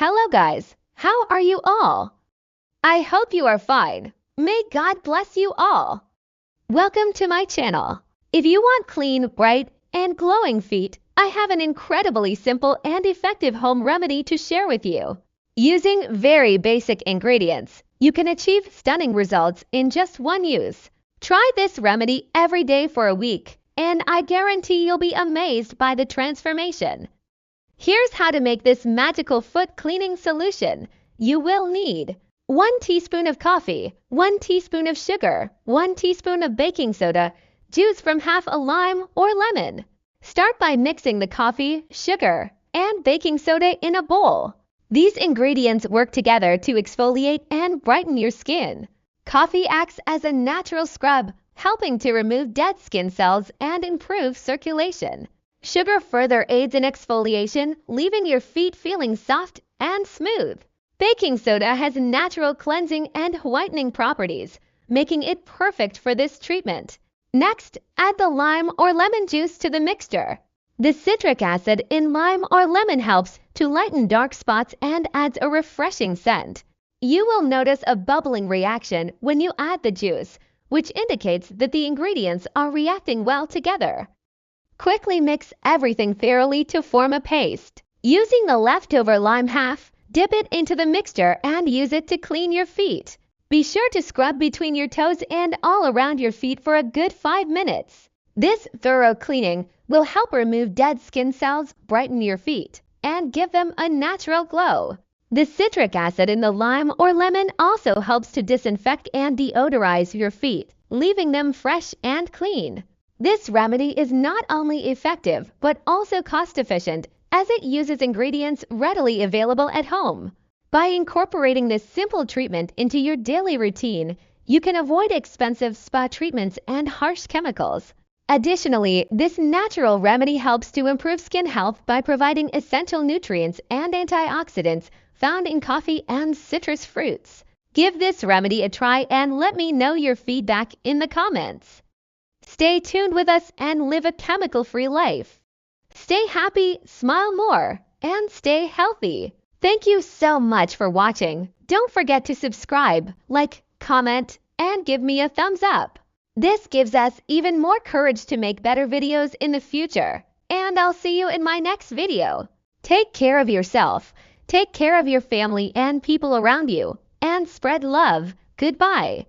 Hello guys, how are you all? I hope you are fine. May God bless you all. Welcome to my channel. If you want clean, bright, and glowing feet, I have an incredibly simple and effective home remedy to share with you. Using very basic ingredients, you can achieve stunning results in just one use. Try this remedy every day for a week, and I guarantee you'll be amazed by the transformation. Here's how to make this magical foot cleaning solution. You will need 1 teaspoon of coffee, 1 teaspoon of sugar, 1 teaspoon of baking soda, juice from half a lime or lemon. Start by mixing the coffee, sugar, and baking soda in a bowl. These ingredients work together to exfoliate and brighten your skin. Coffee acts as a natural scrub, helping to remove dead skin cells and improve circulation. Sugar further aids in exfoliation, leaving your feet feeling soft and smooth. Baking soda has natural cleansing and whitening properties, making it perfect for this treatment. Next, add the lime or lemon juice to the mixture. The citric acid in lime or lemon helps to lighten dark spots and adds a refreshing scent. You will notice a bubbling reaction when you add the juice, which indicates that the ingredients are reacting well together. Quickly mix everything thoroughly to form a paste. Using the leftover lime half, dip it into the mixture and use it to clean your feet. Be sure to scrub between your toes and all around your feet for a good 5 minutes. This thorough cleaning will help remove dead skin cells, brighten your feet, and give them a natural glow. The citric acid in the lime or lemon also helps to disinfect and deodorize your feet, leaving them fresh and clean. This remedy is not only effective, but also cost-efficient, as it uses ingredients readily available at home. By incorporating this simple treatment into your daily routine, you can avoid expensive spa treatments and harsh chemicals. Additionally, this natural remedy helps to improve skin health by providing essential nutrients and antioxidants found in coffee and citrus fruits. Give this remedy a try and let me know your feedback in the comments. Stay tuned with us and live a chemical-free life. Stay happy, smile more, and stay healthy. Thank you so much for watching. Don't forget to subscribe, like, comment, and give me a thumbs up. This gives us even more courage to make better videos in the future. And I'll see you in my next video. Take care of yourself, take care of your family and people around you, and spread love. Goodbye.